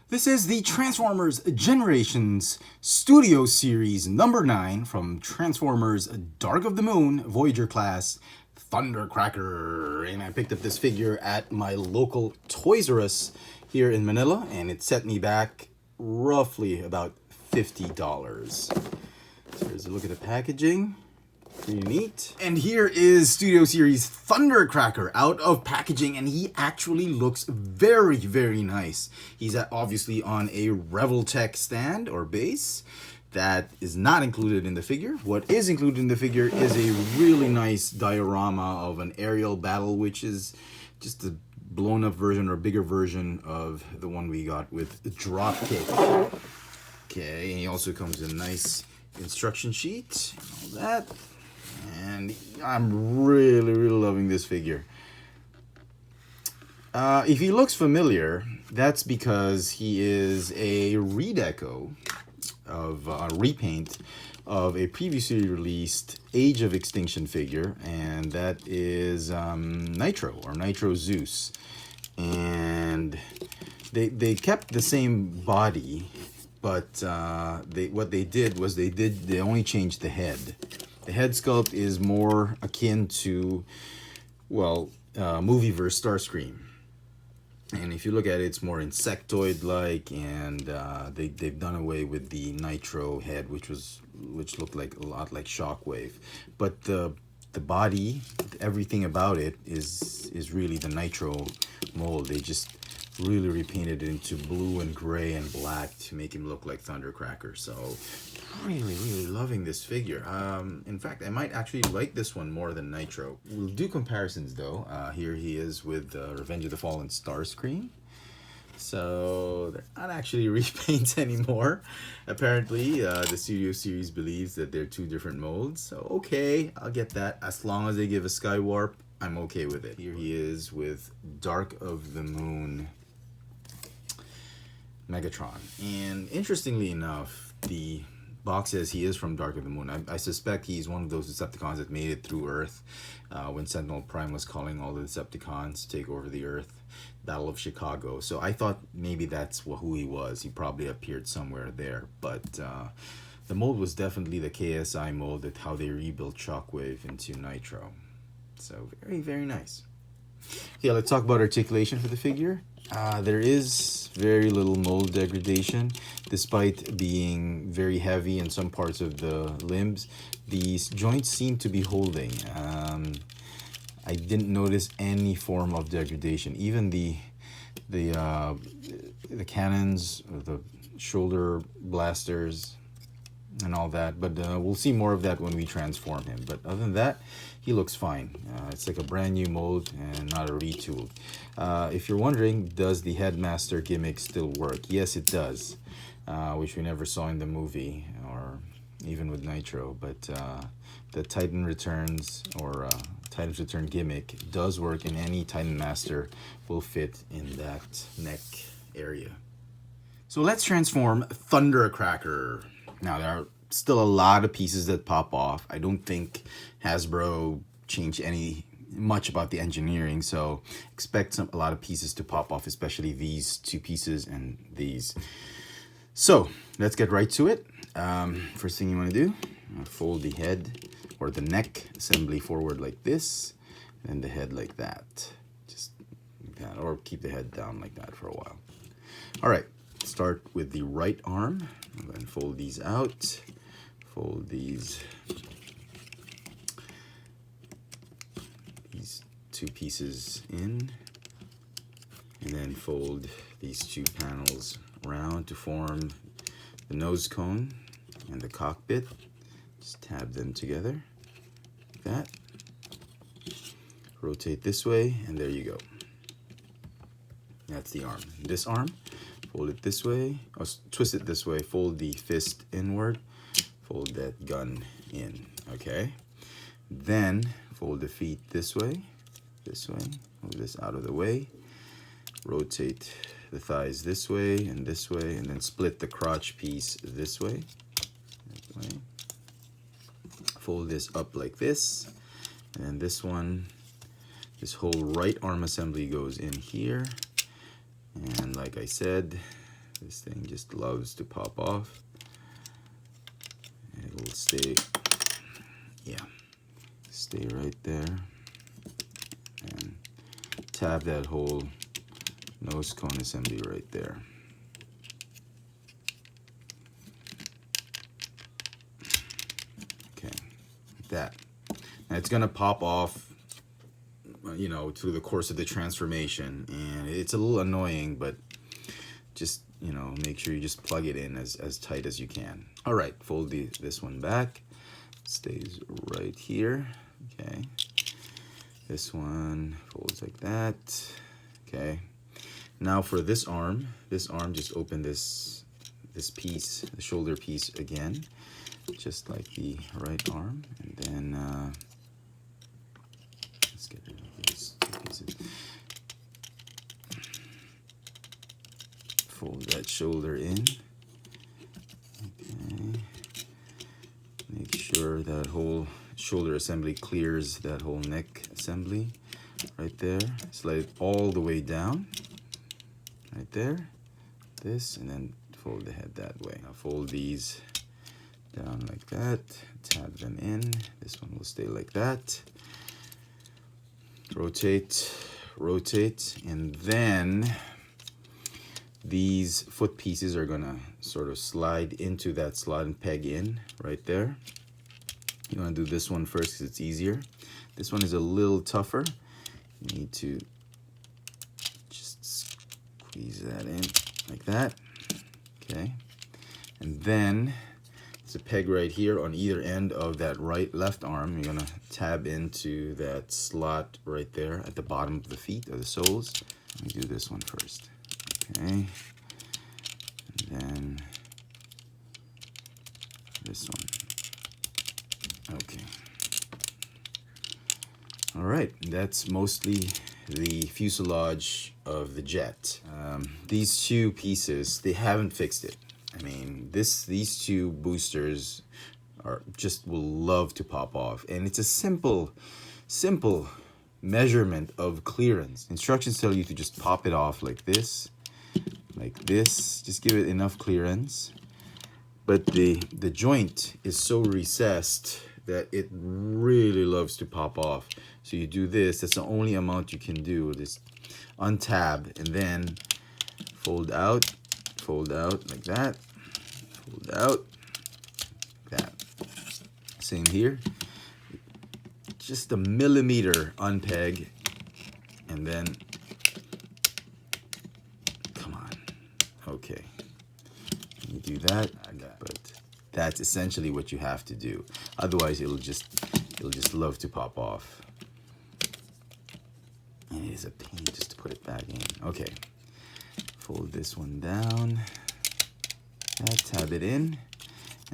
This is the Transformers Generations Studio Series number 9 from Transformers Dark of the Moon Voyager class Thundercracker. And I picked up this figure at my local Toys R Us here in Manila, and it set me back roughly about $50. So here's a look at the packaging. Pretty neat. And here is Studio Series Thundercracker out of packaging, and he actually looks very, very nice. He's obviously on a Revoltech stand or base. That is not included in the figure. What is included in the figure is a really nice diorama of an aerial battle, which is just a blown up version or bigger version of the one we got with Dropkick. Okay, and he also comes in a nice instruction sheet and all that. And I'm really loving this figure. If he looks familiar, that's because he is a redeco of a repaint of a previously released Age of Extinction figure, and that is Nitro or Nitro Zeus. And they kept the same body, but what they did was they only changed the head. The head sculpt is more akin to, well, movieverse Starscream. And if you look at it, it's more insectoid-like, and they've done away with the Nitro head, which looked like a lot like Shockwave. But the body, everything about it is really the Nitro mold. They just really repainted it into blue and gray and black to make him look like Thundercracker. So really loving this figure. In fact, I might actually like this one more than Nitro. We'll do comparisons though. Here he is with Revenge of the Fallen Starscream. So they're not actually repaints anymore. Apparently, the Studio Series believes that they're two different molds. So okay, I'll get that. As long as they give a sky warp, I'm okay with it. Here he is with Dark of the Moon Megatron. And interestingly enough, the box says he is from Dark of the Moon. I suspect he's one of those Decepticons that made it through Earth when Sentinel Prime was calling all the Decepticons to take over the Earth. Battle of Chicago. So I thought maybe that's who he was. He probably appeared somewhere there. But the mold was definitely the KSI mold, that how they rebuilt Shockwave into Nitro. So very nice. Yeah, let's talk about articulation for the figure. There is very little mold degradation, despite being very heavy in some parts of the limbs. These joints seem to be holding. I didn't notice any form of degradation. Even the cannons, or the shoulder blasters, and all that. But we'll see more of that when we transform him. But other than that, he looks fine. It's like a brand new mold and not a retool. If you're wondering, does the Headmaster gimmick still work? Yes, it does, which we never saw in the movie or even with Nitro. But the Titan Returns or Titan's Return gimmick does work, and any Titan Master will fit in that neck area. So let's transform Thundercracker. Now, there are still a lot of pieces that pop off. I don't think Hasbro changed much about the engineering, so expect a lot of pieces to pop off, especially these two pieces and these. So let's get right to it. First thing you want to do, fold the head or the neck assembly forward like this, and the head like that. Just like that, or keep the head down like that for a while. All right, start with the right arm, and then fold these out. Fold these two pieces in, and then fold these two panels around to form the nose cone and the cockpit. Just tab them together like that. Rotate this way, and there you go. That's the arm. This arm, fold it this way, or twist it this way, fold the fist inward, fold that gun in, okay? Then fold the feet this way, move this out of the way, rotate the thighs this way, and then split the crotch piece this way. Fold this up like this, and then this whole right arm assembly goes in here, and like I said, This thing just loves to pop off. It'll stay, yeah, stay right there. And tab that whole nose cone assembly right there. Okay, like that. Now it's gonna pop off, you know, through the course of the transformation, and it's a little annoying, but just, you know, make sure you just plug it in as tight as you can. All right, fold this one back. Stays right here. Okay. This one folds like that. Okay. Now for this arm, just open this piece, the shoulder piece again, just like the right arm, and then let's get rid of these two pieces. Fold that shoulder in. Okay. Make sure that whole shoulder assembly clears that whole neck assembly right there. Slide it all the way down. Right there. This, and then fold the head that way. Now fold these down like that. Tab them in. This one will stay like that. Rotate, rotate, and then these foot pieces are gonna sort of slide into that slot and peg in right there. You wanna do this one first because it's easier. This one is a little tougher. You need to just squeeze that in like that. Okay. And then there's a peg right here on either end of that left arm. You're gonna tab into that slot right there at the bottom of the feet, or the soles. Let me do this one first. Okay, and then this one. Okay. All right, that's mostly the fuselage of the jet. These two pieces, they haven't fixed it. I mean, these two boosters will love to pop off, and it's a simple measurement of clearance. Instructions tell you to just pop it off like this. Just give it enough clearance, but the joint is so recessed that it really loves to pop off. So you do this, that's the only amount you can do. Just untab and then fold out like that, fold out like that. Same here, just a millimeter unpeg, and then okay, you do that, but that's essentially what you have to do. Otherwise, it'll just love to pop off, and it is a pain just to put it back in. Okay, fold this one down, tab it in,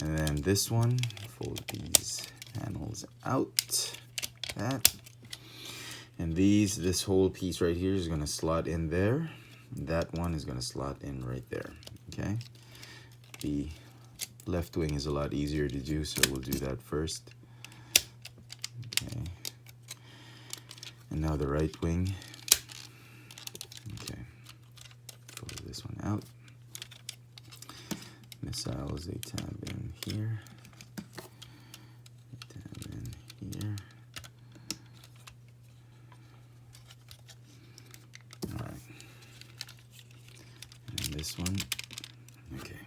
and then this one, fold these panels out, and this whole piece right here is gonna slot in there. That one is going to slot in right there. Okay, the left wing is a lot easier to do, so we'll do that first. Okay, and now the right wing. Okay, fold this one out. Missiles, they tab in here, tab in here. This one. Okay.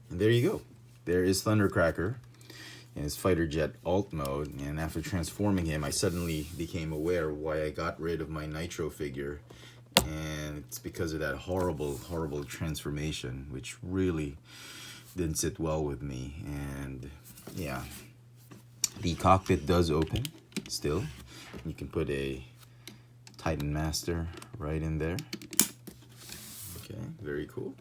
And there you go. There is Thundercracker in his fighter jet alt mode, and after transforming him, I suddenly became aware of why I got rid of my nitro figure, and it's because of that horrible transformation, which really didn't sit well with me. And yeah, the cockpit does open still. You can put a Titan Master right in there. Okay, very cool.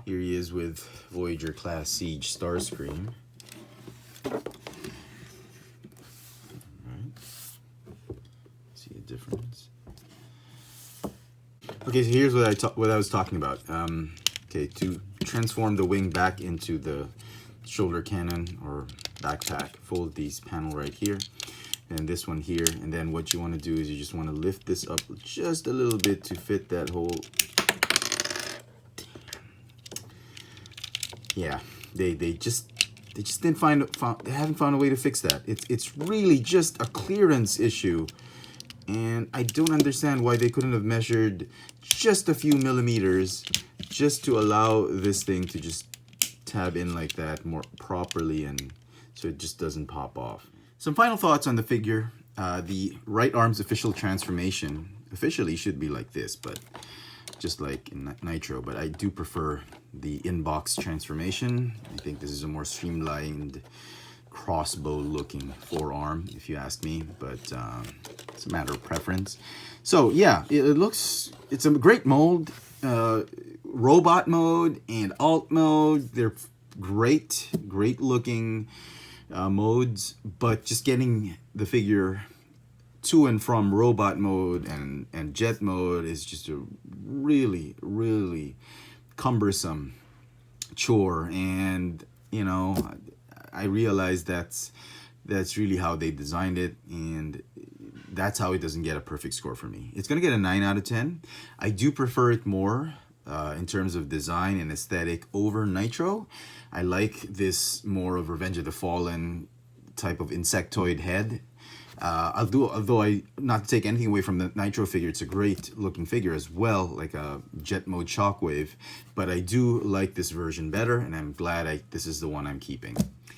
Here he is with Voyager class Siege Starscream. Alright. See a difference? Okay, so here's what I was talking about. Okay, to transform the wing back into the shoulder cannon or backpack, fold these panel right here and this one here, and then what you want to do is you just want to lift this up just a little bit to fit that whole yeah, they just didn't they haven't found a way to fix that. It's really just a clearance issue, and I don't understand why they couldn't have measured just a few millimeters just to allow this thing to just tab in like that more properly, and so it just doesn't pop off. Some final thoughts on the figure. The right arm's official transformation officially should be like this, but just like in Nitro, but I do prefer the inbox transformation. I think this is a more streamlined crossbow looking forearm, if you ask me, but it's a matter of preference. So yeah, it's a great mold. Robot mode and alt mode, they're great looking modes, but just getting the figure to and from robot mode and jet mode is just a really cumbersome chore. And you know, I realize that's really how they designed it, and that's how it doesn't get a perfect score for me. It's gonna get a 9 out of 10. I do prefer it more in terms of design and aesthetic over Nitro. I like this more of Revenge of the Fallen type of insectoid head. Although not to take anything away from the Nitro figure, it's a great looking figure as well, like a jet mode Shockwave, but I do like this version better, and I'm glad this is the one I'm keeping.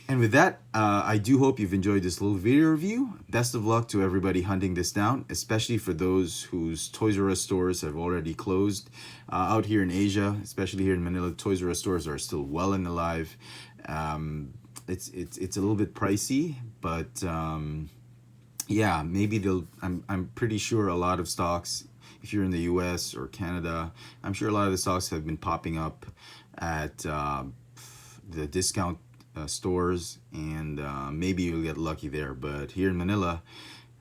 And with that, I do hope you've enjoyed this little video review. Best of luck to everybody hunting this down, especially for those whose Toys R Us stores have already closed. Out here in Asia, especially here in Manila, Toys R Us stores are still well and alive. It's a little bit pricey, but yeah, maybe I'm pretty sure a lot of stocks, if you're in the US or Canada, I'm sure a lot of the stocks have been popping up at the discount stores, and maybe you'll get lucky there. But here in Manila,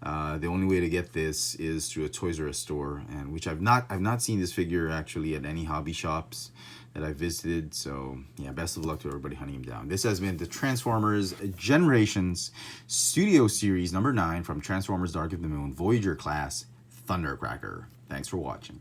the only way to get this is through a Toys R Us store, and which I've not seen this figure actually at any hobby shops that I visited. So yeah, best of luck to everybody hunting him down. This has been the Transformers Generations Studio Series number 9 from Transformers Dark of the Moon Voyager class Thundercracker. Thanks for watching.